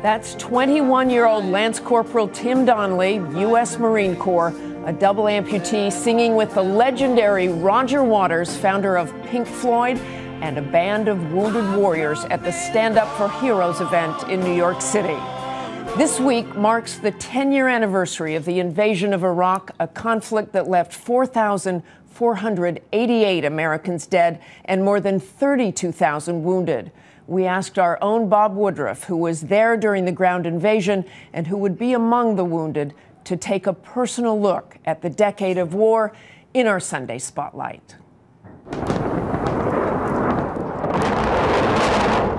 That's 21-year-old Lance Corporal Tim Donnelly, U.S. Marine Corps, a double amputee singing with the legendary Roger Waters, founder of Pink Floyd, and a band of wounded warriors at the Stand Up for Heroes event in New York City. This week marks the 10-year anniversary of the invasion of Iraq, a conflict that left 4,488 Americans dead and more than 32,000 wounded. We asked our own Bob Woodruff, who was there during the ground invasion and who would be among the wounded, to take a personal look at the decade of war in our Sunday Spotlight.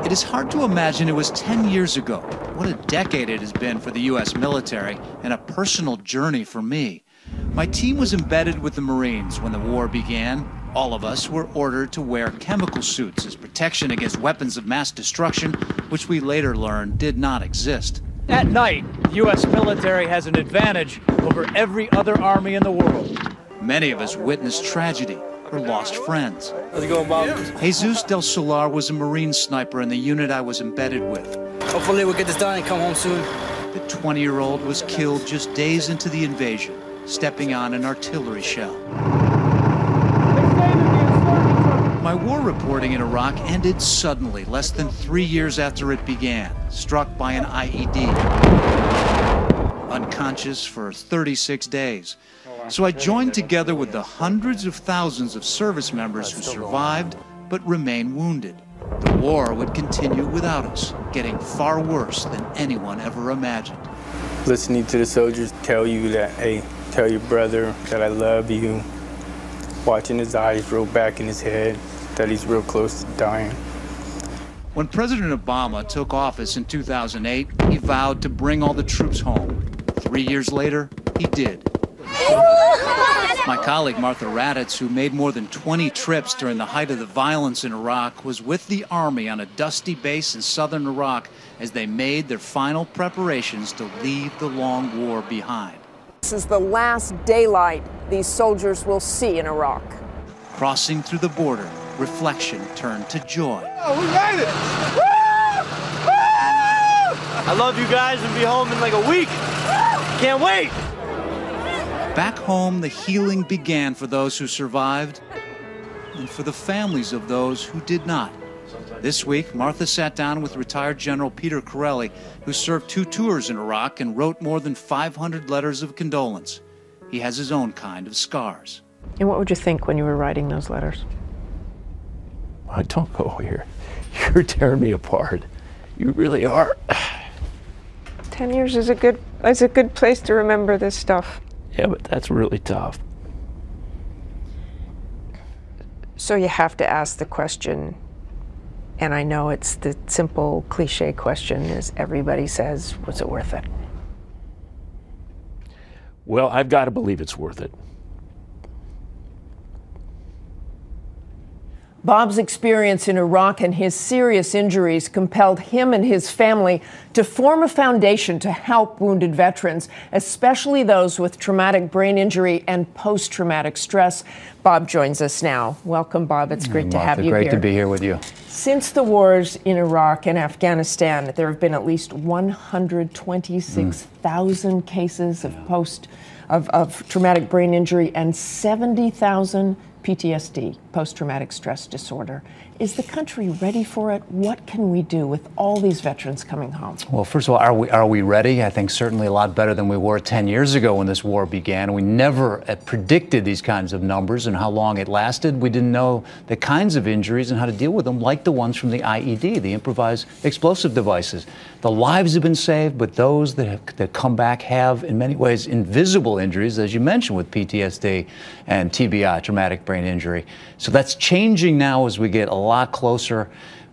It is hard to imagine it was 10 years ago. What a decade it has been for the U.S. military, and a personal journey for me. My team was embedded with the Marines when the war began. All of us were ordered to wear chemical suits as protection against weapons of mass destruction, which we later learned did not exist. At night, the U.S. military has an advantage over every other army in the world. Many of us witnessed tragedy or lost friends. How's it going, Bob? Jesus del Solar was a Marine sniper in the unit I was embedded with. Hopefully we'll get this done and come home soon. The 20-year-old was killed just days into the invasion, stepping on an artillery shell. My war reporting in Iraq ended suddenly, less than 3 years after it began, struck by an IED. Unconscious for 36 days. So I joined together with the hundreds of thousands of service members who survived but remain wounded. The war would continue without us, getting far worse than anyone ever imagined. Listening to the soldiers tell you that, hey, tell your brother that I love you. Watching his eyes roll back in his head, that he's real close to dying. When President Obama took office in 2008, he vowed to bring all the troops home. 3 years later, he did. My colleague Martha Raddatz, who made more than 20 trips during the height of the violence in Iraq, was with the Army on a dusty base in southern Iraq as they made their final preparations to leave the long war behind. This is the last daylight these soldiers will see in Iraq. Crossing through the border, reflection turned to joy. Oh, we made it! I love you guys and be home in like a week. Can't wait! Back home, the healing began for those who survived and for the families of those who did not. This week, Martha sat down with retired General Peter Corelli, who served 2 tours in Iraq and wrote more than 500 letters of condolence. He has his own kind of scars. And what would you think when you were writing those letters? I don't go here. You're tearing me apart. You really are. 10 years is a good place to remember this stuff. Yeah, but that's really tough. So you have to ask the question, and I know it's the simple cliche question, is everybody says, was it worth it? Well, I've got to believe it's worth it. Bob's experience in Iraq and his serious injuries compelled him and his family to form a foundation to help wounded veterans, especially those with traumatic brain injury and post-traumatic stress. Bob joins us now. Welcome, Bob. It's great to have you here. Great to be here with you. Since the wars in Iraq and Afghanistan, there have been at least 126,000 cases of traumatic brain injury and 70,000 PTSD, post-traumatic stress disorder. Is the country ready for it? What can we do with all these veterans coming home? Well, first of all, are we ready? I think certainly a lot better than we were 10 years ago when this war began. We never predicted these kinds of numbers and how long it lasted. We didn't know the kinds of injuries and how to deal with them, like the ones from the IED, the improvised explosive devices. The lives have been saved, but those that come back have, in many ways, invisible injuries, as you mentioned, with PTSD and TBI, traumatic brain injury. So that's changing now as we get a lot closer,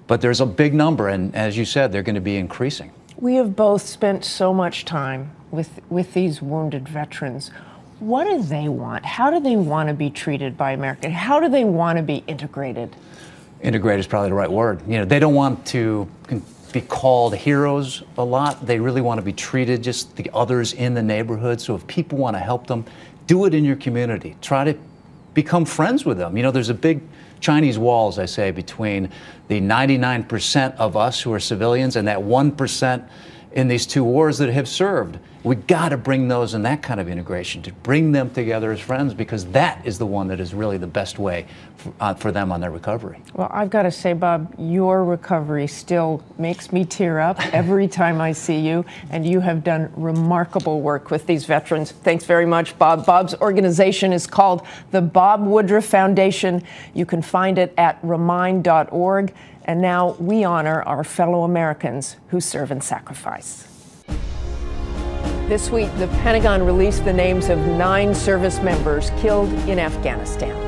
but there's a big number, and as you said, they're going to be increasing. We have both spent so much time with these wounded veterans. What do they want? How do they want to be treated by America? How do they want to be integrated? Integrated is probably the right word. You know, they don't want to be called heroes a lot. They really want to be treated just the others in the neighborhood. So if people want to help them, do it in your community. Try to become friends with them. You know, there's a big Chinese wall, as I say, between the 99% of us who are civilians and that 1% in these two wars that have served. We got to bring those in that kind of integration, to bring them together as friends, because that is the one that is really the best way for them on their recovery. Well, I've got to say, Bob, your recovery still makes me tear up every time I see you, and you have done remarkable work with these veterans. Thanks very much, Bob. Bob's organization is called the Bob Woodruff Foundation. You can find it at remind.org. And now we honor our fellow Americans who serve and sacrifice. This week, the Pentagon released the names of 9 service members killed in Afghanistan.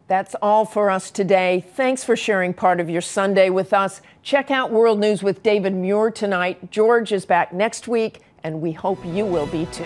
That's all for us today. Thanks for sharing part of your Sunday with us. Check out World News with David Muir tonight. George is back next week, and we hope you will be too.